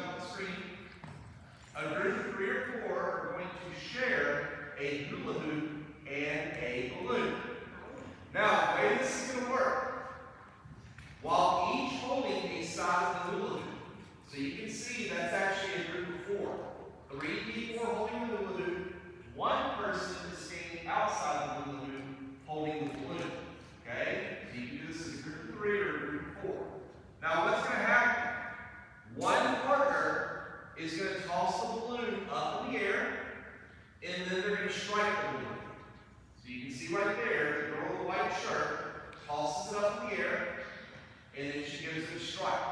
on the screen, a group of 3 or 4 are going to share a hula hoop and a balloon. Now, the way this is going to work, while each holding a side of the hula hoop, so you can see that's actually a group of 4. 3 people are holding the hula hoop, 1 person is standing outside the hula hoop holding the balloon. Okay? So you can do this as a group of 3 or a group of 4. Now, what's going to happen? One partner is going to toss the balloon up in the air, and then they're going to strike the balloon. So you can see right there, the girl in the white shirt tosses it up in the air, and then she gives it a strike.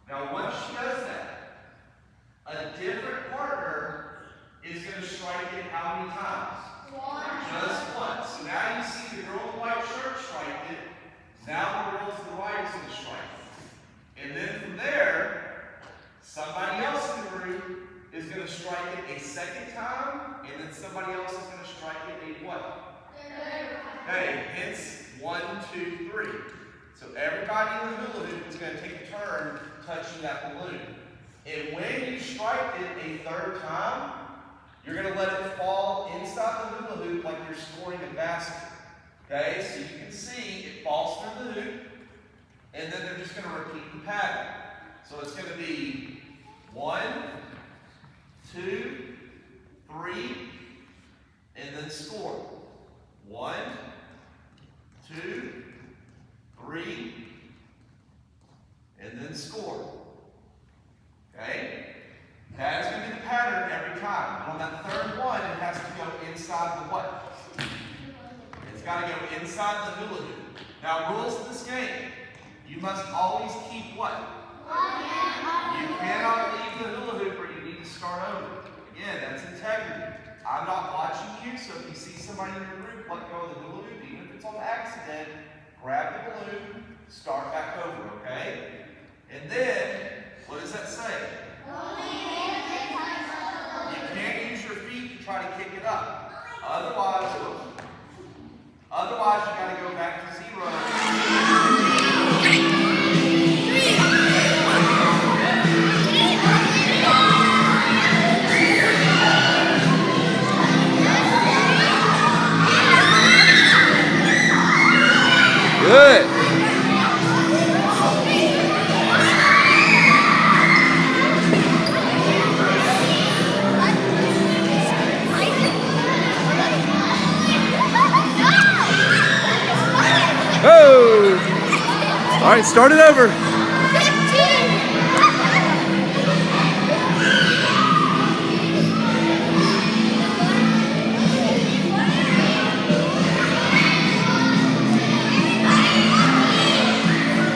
Now, once she does that, a different partner is going to strike it how many times? Just once. So now you see the girl in the white shirt strike it. Now the girl to the right is going to strike it. And then from there, somebody else in the group is going to strike it a second time, and then somebody else is going to strike it a what? Okay, hence 1, 2, 3. So everybody in the hula hoop is going to take a turn touching that balloon. And when you strike it a 3rd time, you're going to let it fall inside the hula hoop like you're scoring a basket. Okay, so you can see it falls through the hoop, and then they're just going to repeat the pattern. So it's going to be 1, 2, 3, and then score. 1, 2, 3, and then score. Okay? That is going to be the pattern every time. And on that 3rd one, it has to go inside the what? It's got to go inside the hula hoop. Now, rules of this game. You must always keep what? You cannot leave the hula hoop or you need to start over. Again, that's integrity. I'm not watching you, so if you see somebody in your group let go of the hula hoop, even if it's on accident, grab the balloon, start back over, okay? And then, what does that say? You can't use your feet to try to kick it up. Otherwise, you got to go back to 0. Good. Oh! All right, start it over. 15.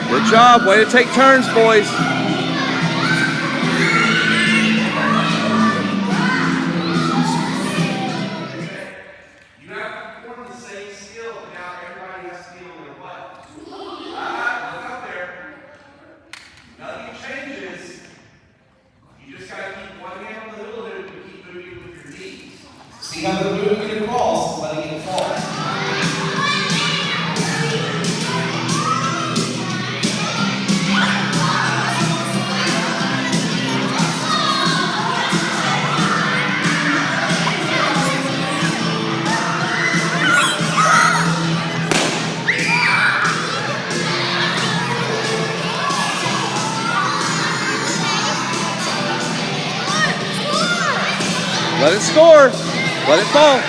Good job. Way to take turns, boys. You have to perform the same skill, but now everybody has to be on their what? Look up there. Nothing changes. You just got to keep one hand on the hula hoop and keep moving with your knees. See how they're moving it across, letting it fall. Let it score. Let it fall.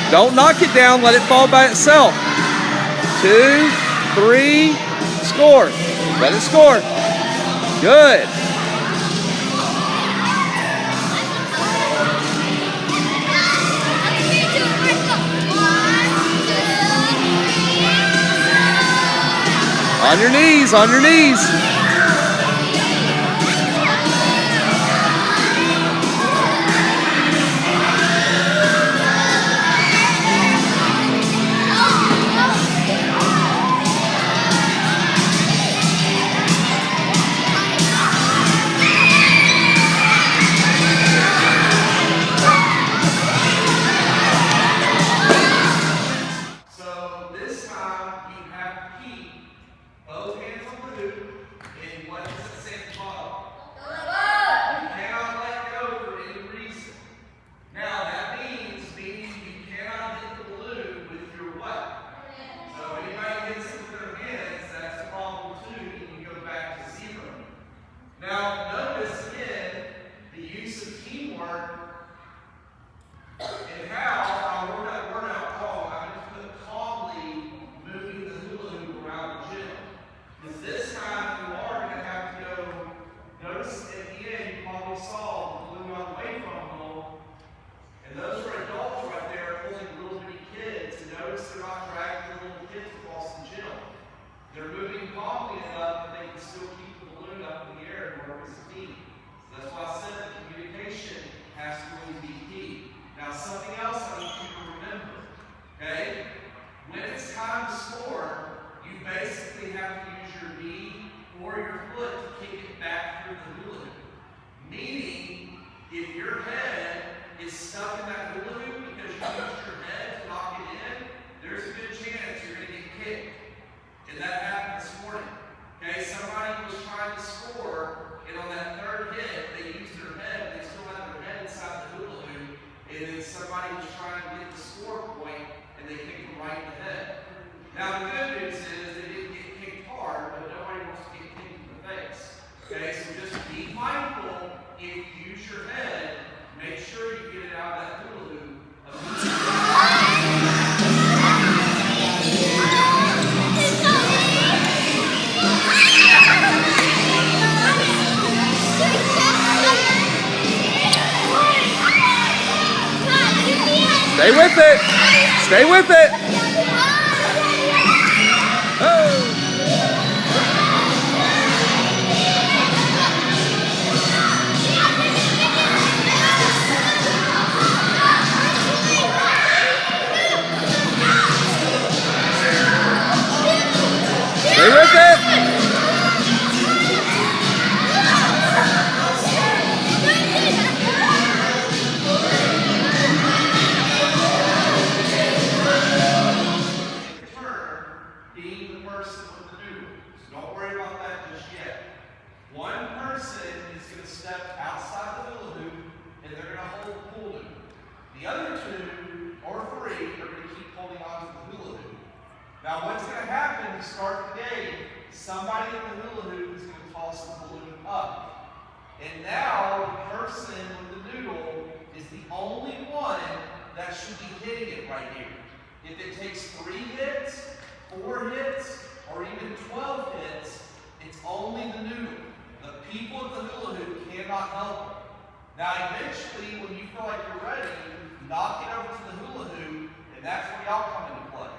Don't knock it down. Let it fall by itself. 2, 3, score. Let it score. Good. On your knees, on your knees. So this time you have to keep both hands on the hoop Now, notice again the use of teamwork and how I wrote that word out calm. I just put calmly moving the hula hoop around the gym. Because this time you are going to have to go. Notice at the end you probably saw the balloon on the way from home. And those are adults right there pulling little bitty kids. And notice they're not dragging the little kids across the gym. They're moving calmly enough that they can still keep the balloon up in the air and work as a team. So that's why I said that communication has to really be key. Now something else I need you to remember, okay? When it's time to score, you basically have to use your knee or your foot to kick it back through the hula hoop. Meaning, if your head is stuck in that hula hoop because you used your head to knock it in, there's a good chance you're going to get kicked. And that happened this morning. Okay, somebody was trying to score, and on that third hit, they used their head, they still had their head inside the hula hoop, and then somebody was trying to get the score point, and they kicked them right in the head. Now, the good news is they didn't get kicked hard, but nobody wants to get kicked in the face. Okay, so just be mindful if you use your head, make sure you get it out of that hula hoop. Stay with it. Stay with it. Oh. Stay with it. Being the person with the noodle. So don't worry about that just yet. One person is going to step outside the hula hoop and they're going to hold the pool noodle. The other two or three are going to keep holding on to the hula hoop. Now what's going to happen to start the game, somebody in the hula hoop is going to toss the balloon up. And now the person with the noodle is the only one that should be hitting it right here. If it takes 3 hits, 4 hits, or even 12 hits, it's only the noodle. The people at the hula hoop cannot help it. Now eventually, when you feel like you're ready, knock it over to the hula hoop, and that's where y'all come into play.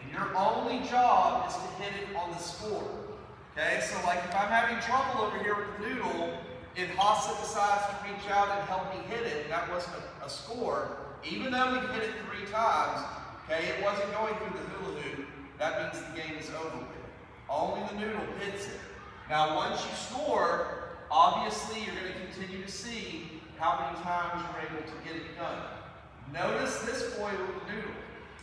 And your only job is to hit it on the score. Okay, so like if I'm having trouble over here with the noodle, and Hassa decides to reach out and help me hit it, and that wasn't a score, even though we hit it 3 times, okay, it wasn't going through the hula hoop, that means the game is over with. Only the noodle hits it. Now once you score, obviously you're going to continue to see how many times you're able to get it done. Notice this boy with the noodle.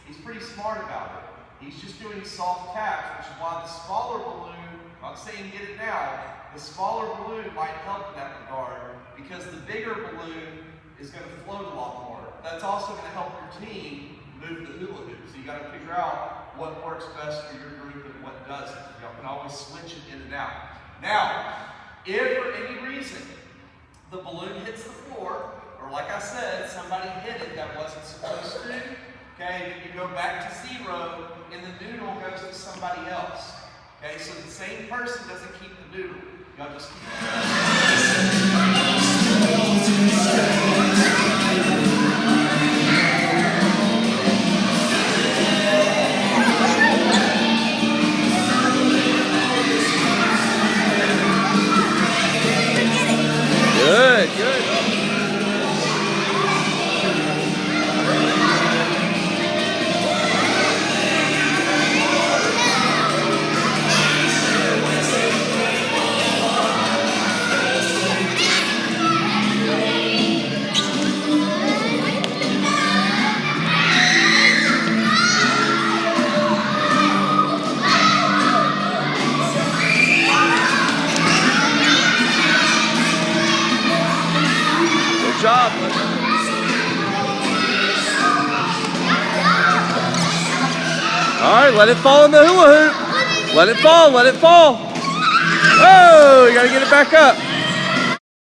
He's pretty smart about it. He's just doing soft taps, which is why the smaller balloon, I'm not saying get it now, the smaller balloon might help in that regard because the bigger balloon is going to float a lot more. That's also going to help your team move the hula hoop. So you got to figure out what works best for your group and what doesn't. You can always switch it in and out. Now, if for any reason the balloon hits the floor, or like I said, somebody hit it that wasn't supposed to, okay, then you go back to 0 and the noodle goes to somebody else. Okay, so the same person doesn't keep the noodle. Y'all just keep Good, good. Good job. All right, let it fall in the hula hoop. Let it fall, let it fall. Oh, you gotta get it back up.